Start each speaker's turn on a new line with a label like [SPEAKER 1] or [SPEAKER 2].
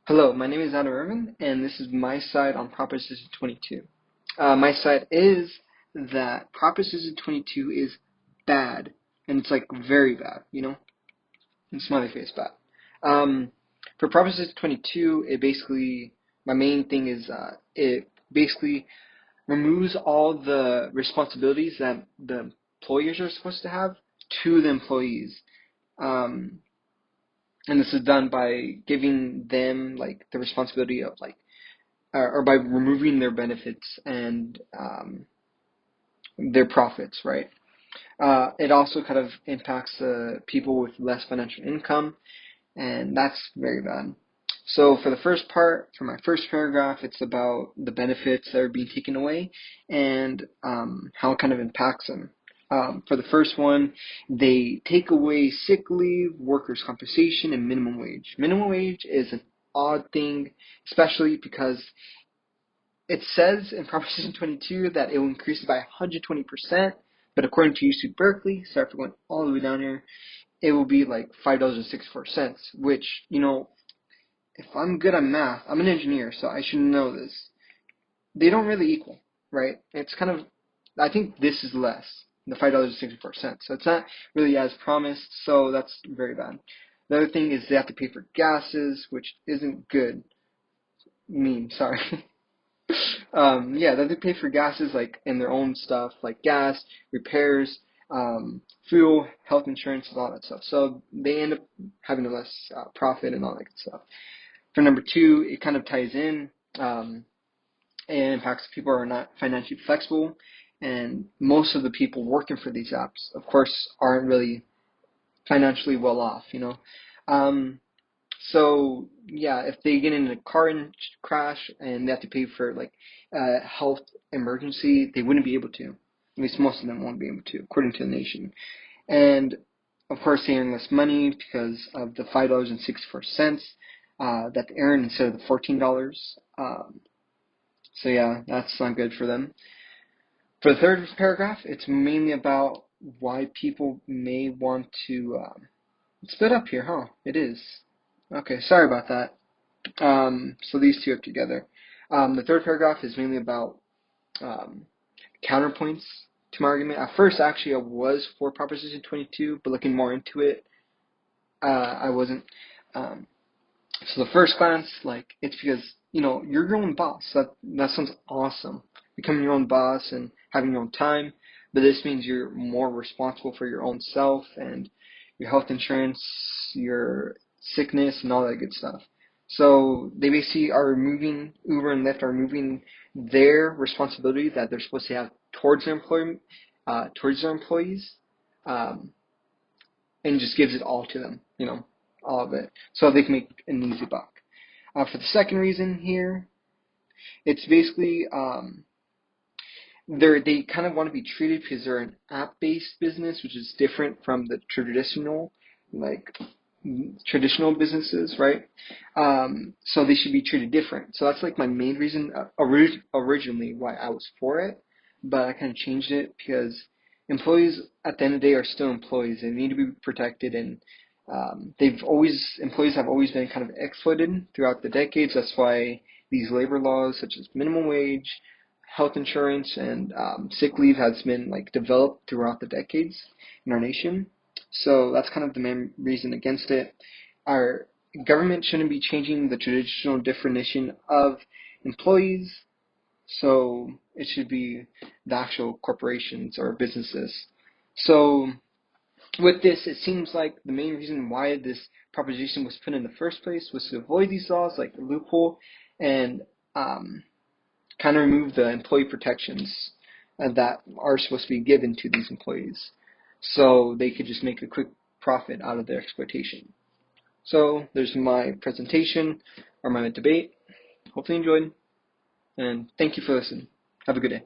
[SPEAKER 1] Hello, my name is Adam Irvin, and this is my side on Proposition 22. My side is that Proposition 22 is bad, and it's like very bad, and smiley face bad. For Proposition 22, my main thing is it basically removes all the responsibilities that the employers are supposed to have to the employees. Um, and this is done by giving them like the responsibility of or by removing their benefits and their profits, right? It also kind of impacts people with less financial income, and that's very bad. So for the first part, for my first paragraph, it's about the benefits that are being taken away and how it kind of impacts them. For the first one, they take away sick leave, workers' compensation, and minimum wage. Minimum wage is an odd thing, especially because it says in Proposition 22 that it will increase it by 120%, but according to UC Berkeley, sorry for going all the way down here, it will be like $5.64, which, if I'm good at math, I'm an engineer, so I should know this. They don't really equal, right? It's kind of, I think this is less, the $5.64, so it's not really as promised, so that's very bad. The other thing is they have to pay for gases, which isn't good. Sorry. Yeah, they pay for gases like in their own stuff, like gas, repairs, fuel, health insurance, and all that stuff. So they end up having a less profit and all that good stuff. For number two, it kind of ties in and impacts people who are not financially flexible, and most of the people working for these apps, of course, aren't really financially well off. So yeah, if they get in a car crash and they have to pay for like a health emergency, they wouldn't be able to. At least most of them won't be able to, according to the nation. And of course, they earn less money because of the $5.64 that they earn instead of the $14. So yeah, that's not good for them. For the third paragraph, it's mainly about why people may want to split up here, huh? It is. Okay, sorry about that. So these two are together. The third paragraph is mainly about counterpoints to my argument. At first, actually, I was for Proposition 22, but looking more into it, I wasn't. So the first glance, it's because, you're your own boss. That sounds awesome. Becoming your own boss and having your own time, but this means you're more responsible for your own self and your health insurance, your sickness, and all that good stuff. So they basically are removing, Uber and Lyft are removing their responsibility that they're supposed to have towards their employees, um, and just gives it all to them, all of it, so they can make an easy buck. For the second reason here, it's basically they kind of want to be treated because they're an app-based business, which is different from the traditional businesses, right? So they should be treated different. So that's like my main reason originally why I was for it, but I kind of changed it because employees at the end of the day are still employees. They need to be protected, and employees have always been kind of exploited throughout the decades. That's why these labor laws, such as minimum wage, health insurance, and sick leave, has been developed throughout the decades in our nation. So that's kind of the main reason against it. Our government shouldn't be changing the traditional definition of employees, so it should be the actual corporations or businesses. So with this, it seems like the main reason why this proposition was put in the first place was to avoid these laws, like the loophole, and kind of remove the employee protections that are supposed to be given to these employees, so they could just make a quick profit out of their exploitation. So there's my presentation or my debate. Hopefully you enjoyed, and thank you for listening. Have a good day.